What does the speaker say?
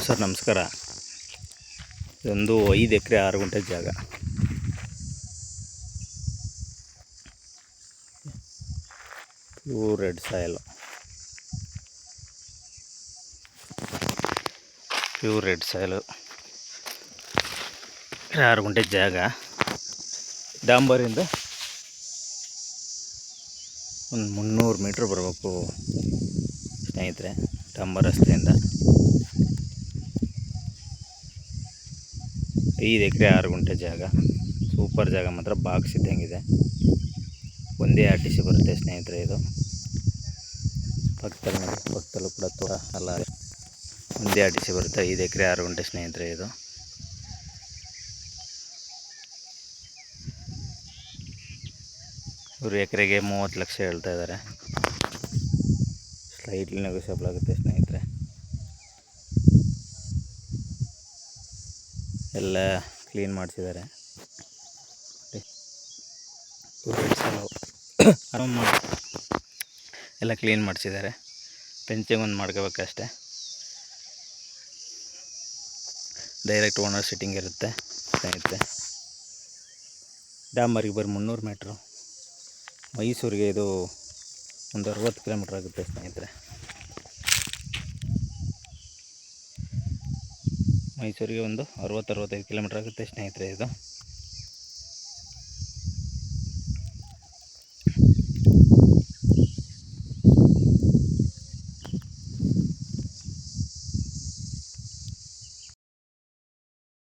Sir ನಮಸ್ಕಾರ. ಇದೊಂದು 5 ಎಕರೆ 6 ಗುಂಟೆ ಜಾಗ. Pure red soil, pure red soil. 6 ಗುಂಟೆ ಜಾಗ. ಡಾಂಬರಿಂದ ಒಂದು 300 ಮೀಟ್ರ್ ಬರಬೇಕು ಸ್ನೇಹಿತರೆ, ಡಾಂಬರ್ ರಸ್ತೆಯಿಂದ. 5 ಎಕರೆ 6 ಗುಂಟೆ ಜಾಗ. ಸೂಪರ್ ಜಾಗ ಮಾತ್ರ, ಬಾಕ್ಸ್ ಇದ್ದಂಗಿದೆ. ಒಂದೇ RTC ಬರುತ್ತೆ ಸ್ನೇಹಿತರೆ. ಇದು ಪಕ್ಕದಲ್ಲೂ ಕೂಡ ತೋಟ ಅಲ್ಲ, ಒಂದೇ RTC ಬರುತ್ತೆ. 5 ಎಕರೆ 6 ಗುಂಟೆ ಸ್ನೇಹಿತರೆ. ಇದು ಇವರು ಎಕರೆಗೆ 30 ಲಕ್ಷ ಹೇಳ್ತಾ ಇದ್ದಾರೆ. ಸ್ಲೈಟ್ಲಿ ನೆಗೋಷಿಯಬಲ್ ಆಗುತ್ತೆ ಸ್ನೇಹಿತರೆ. ಎಲ್ಲ ಕ್ಲೀನ್ ಮಾಡಿಸಿದ್ದಾರೆ. ಎಲ್ಲ ಕ್ಲೀನ್ ಮಾಡಿಸಿದ್ದಾರೆ. ಫೆನ್ಸಿಂಗ್ ಒಂದು ಮಾಡ್ಕೋಬೇಕಷ್ಟೆ. ಡೈರೆಕ್ಟ್ ಓನರ್ ಸಿಟ್ಟಿಂಗ್ ಇರುತ್ತೆ ಸ್ನೇಹಿತರೆ. ಡಾಂಬರಿಗೆ ಬರೀ 300 ಮೀಟ್ರು. ಮೈಸೂರಿಗೆ ಇದು ಒಂದು 60 ಕಿಲೋಮೀಟ್ರ್ ಆಗುತ್ತೆ ಸ್ನೇಹಿತರೆ. ಮೈಸೂರಿಗೆ ಒಂದು 60-65 ಕಿಲೋಮೀಟ್ರ್ ಆಗುತ್ತೆ ಸ್ನೇಹಿತರೆ ಇದು.